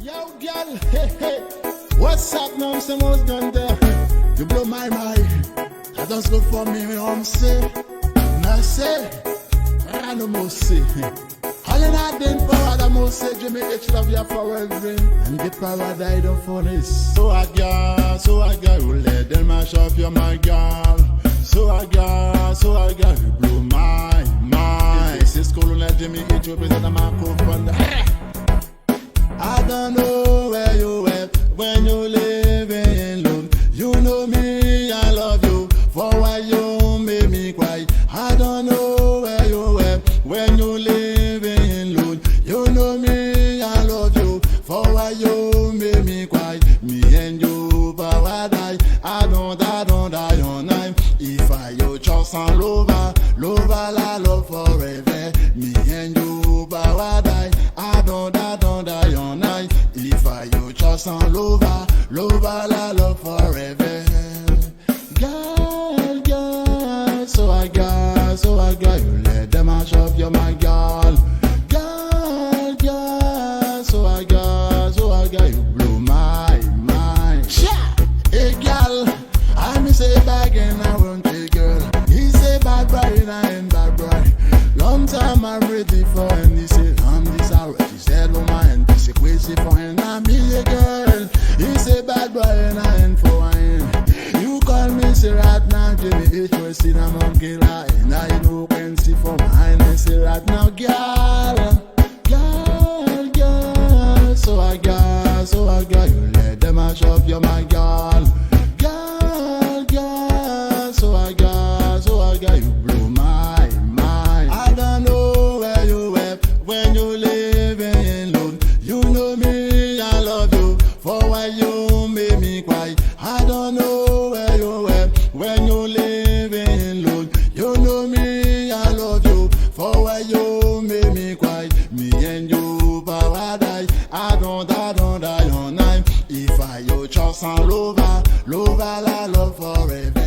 Yo, gyal, hey, hey. What's up now? Someone's done there. You blow my mind. That just good for me, I'm say. Now say, I no more say. All in that then power, that most say, Jimmy H love you forever. And the paradise don't furnace. So I got, you let them mash up your my girl. So I got, you blow my mind. This is cool, let Jimmy H represent a man called Thunder. I don't know where you went when you living alone. You know me, I love you. For why you made me cry. I don't know where you went when you living alone. You know me, I love you. For why you made me cry. Me and you paradise. I don't die on time. If I you just and lover la love forever. Me and you paradise. I don't die on night. If I you just and lover la love forever. Girl, so I got you let them mash up your my girl. Girl, so I got you blow my mind. Hey girl, I me say back and I want a girl. He say bad boy and I ain't bad boy. Long time I'm ready for him. He say I'm this alright. He said no mind. He say crazy for him. I'm me a girl. He say bad boy and I ain't for him. You call me say right now, Jimmy H was in a monkey line. And I know can see for mine. I say right now, girl. So I got you let them mash up your my girl. Girl, so I got you blow my mind. I don't know where you went when you living alone. You know me, I love you. For why you made me cry. I don't know where you went when you living alone. You know me, I love you. For why you made me cry. Me and you paradise. I don't die on night. If I you just and lover la love forever.